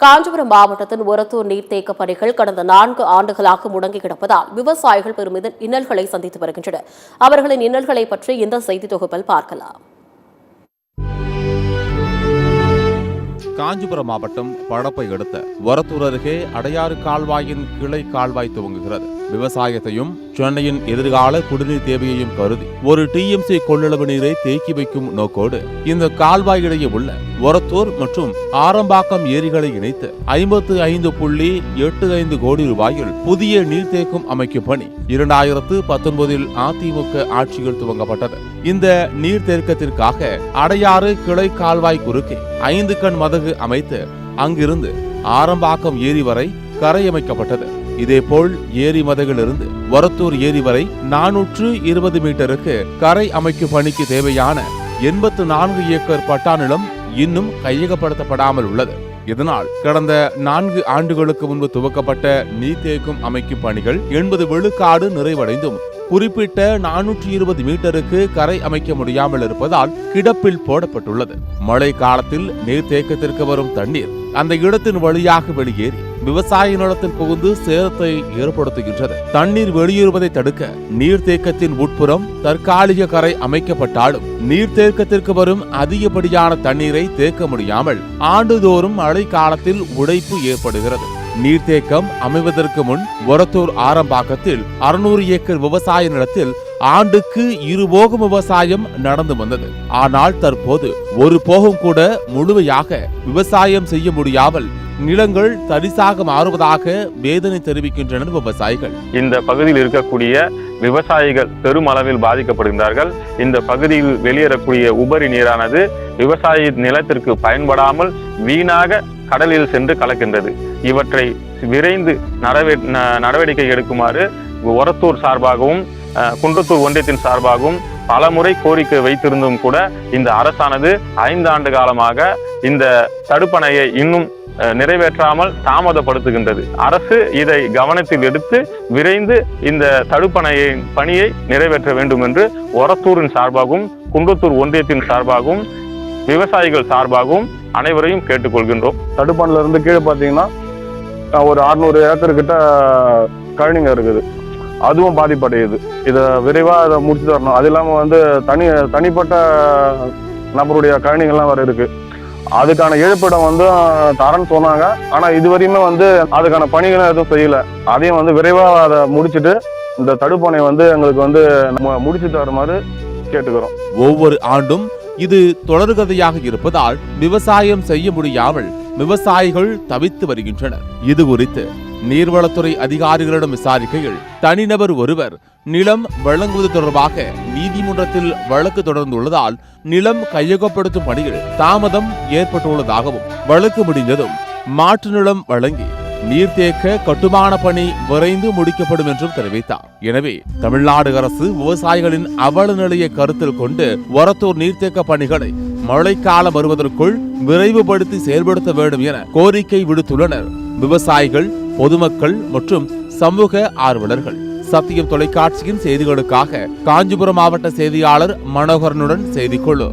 காஞ்சிபுரம் மாவட்டத்தின் ஒரத்தூர் நீர்த்தேக்க பணிகள் கடந்த 4 ஆண்டுகளாக முடங்கி கிடப்பதால் விவசாயிகள் பெரும் இன்னல்களை சந்தித்து வருகின்றனர். அவர்களின் இன்னல்களை பற்றி இந்த செய்தி தொகுப்பில் பார்க்கலாம். காஞ்சிபுரம் மாவட்டம் படப்பை அடுத்த ஒரத்தூர் அருகே அடையாறு கால்வாயின் கிளை கால்வாய் துவங்குகிறது. விவசாயத்தையும் சென்னையின் எதிர்கால குடிநீர் தேவையையும் கருதி ஒரு டிஎம்சி கொள்ளளவு நீரை தேக்கி வைக்கும் நோக்கோடு இந்த கால்வாய் இடையே உள்ள ஒரத்தூர் மற்றும் ஆரம்பாக்கம் ஏரிகளை இணைத்து 55.85 கோடி ரூபாயில் புதிய நீர்த்தேக்கம் அமைக்கும் பணி 2019 அதிமுக ஆட்சியில் துவங்கப்பட்டது. இந்த நீர்த்தேக்கத்திற்காக அடையாறு கிளை கால்வாய் குறுக்கே 5 கண் மதகு அமைத்து அங்கிருந்து ஆரம்பாக்கம் ஏரி வரை கரை அமைக்கப்பட்டது. இதேபோல் ஏரி மதகிலிருந்து ஒரத்தூர் ஏரி வரை 420 மீட்டருக்கு கரை அமைக்கும் பணிக்கு தேவையான 84 ஏக்கர் பட்டா நிலம் இன்னும் கையகப்படுத்தப்படாமல் உள்ளது. இதனால் கடந்த 4 ஆண்டுகளுக்கு முன்பு துவக்கப்பட்ட நீர்த்தேக்கம் அமைக்கும் பணிகள் 80 விழுக்காடு நிறைவடைந்தும் குறிப்பிட்ட 420 மீட்டருக்கு கரை அமைக்க முடியாமல் இருப்பதால் கிடப்பில் போடப்பட்டுள்ளது. மழை காலத்தில் நீர்த்தேக்கத்திற்கு வரும் தண்ணீர் அந்த இடத்தின் வழியாக வெளியேறி விவசாய நிலத்தில் புகுந்து சேதத்தை ஏற்படுத்துகின்றது. தண்ணீர் வெளியேறுவதை தடுக்க நீர்த்தேக்கத்தின் உட்புறம் தற்காலிக கரை அமைக்கப்பட்டாலும் நீர்த்தேக்கத்திற்கு வரும் அதிகப்படியான தண்ணீரை தேக்க முடியாமல் ஆண்டுதோறும் மழை காலத்தில் உடைப்பு ஏற்படுகிறது. நீர்த்தேக்கம் அமைவதற்கு முன் ஒரத்தூர் ஆரம்பாக்கத்தில் 600 ஏக்கர் விவசாய நிலத்தில் ஆண்டுக்கு 2 போகம் விவசாயம் நடந்து வந்தது. ஆனால் தற்போது ஒரு போகம் கூட முழுமையாக விவசாயம் செய்ய முடியாமல் நிலங்கள் தரிசாக மாறுவதாக வேதனை தெரிவிக்கின்றனர் விவசாயிகள். இந்த பகுதியில் இருக்கக்கூடிய விவசாயிகள் பெருமளவில் பாதிக்கப்படுகின்றார்கள். இந்த பகுதியில் வெளியேறக்கூடிய உபரி நீரானது விவசாய நிலத்திற்கு பயன்படாமல் வீணாக கடலில் சென்று கலக்கின்றது. இவற்றை விரைந்து நடவடிக்கை எடுக்குமாறு ஒரத்தூர் சார்பாகவும் குன்றத்தூர் ஒன்றியத்தின் சார்பாகவும் பலமுறை கோரிக்கை வைத்திருந்தும் கூட இந்த அரசானது 5 ஆண்டு காலமாக இந்த தடுப்பணையை இன்னும் நிறைவேற்றாமல் தாமதப்படுத்துகின்றது. அரசு இதை கவனத்தில் எடுத்து விரைந்து இந்த தடுப்பணையின் பணியை நிறைவேற்ற வேண்டும் என்று ஒரத்தூரின் சார்பாகவும் குன்றத்தூர் ஒன்றியத்தின் சார்பாகவும் விவசாயிகள் சார்பாகவும் அனைவரையும் கேட்டுக்கொள்கின்றோம். தடுப்பணையில இருந்து கீழே பார்த்தீங்கன்னா ஒரு 600 ஏக்கர் கிட்ட கழனிங்க இருக்குது. அதுவும் பாதிப்படையுது. இதை விரைவாக அதை முடிச்சு தரணும். அது இல்லாமல் தனிப்பட்ட நபருடைய கழனிகள்லாம் வர இருக்கு. அதுக்கான இழப்பீடம் தரேன்னு சொன்னாங்க. ஆனால் இதுவரையுமே அதுக்கான பணிகளும் எதுவும் செய்யல. அதையும் விரைவாக அதை முடிச்சுட்டு இந்த தடுப்பணை எங்களுக்கு முடிச்சு தருமாறு கேட்டுக்கிறோம். ஒவ்வொரு ஆண்டும் இது தொடர்கதையாக இருப்பதால் விவசாயம் செய்ய முடியாமல் விவசாயிகள் தவித்து வருகின்றனர். இது குறித்து நீர்வளத்துறை அதிகாரிகளிடம் விசாரிக்கையில் தனிநபர் ஒருவர் நிலம் வழங்குவது தொடர்பாக நீதிமன்றத்தில் வழக்கு தொடர்ந்துள்ளதால் நிலம் கையகப்படுத்தும் பணியில் தாமதம் ஏற்பட்டுள்ளதாகவும் வழக்கு முடிந்ததும் மாற்று நிலம் வழங்கி நீர்த்தேக்க கட்டுமான பணி விரைந்து முடிக்கப்படும் என்றும் தெரிவித்தார். எனவே தமிழ்நாடு அரசு விவசாயிகளின் அவல நிலையை கருத்தில் கொண்டு ஒரத்தூர் நீர்த்தேக்க பணிகளை மழைக்காலம் வருவதற்குள் விரைவுபடுத்தி செயல்படுத்த வேண்டும் என கோரிக்கை விடுத்துள்ளனர் விவசாயிகள், பொதுமக்கள் மற்றும் சமூக ஆர்வலர்கள். சத்தியம் தொலைக்காட்சியின் செய்திகளுக்காக காஞ்சிபுரம் மாவட்ட செய்தியாளர் மனோகரனுடன் செய்திக்குழு.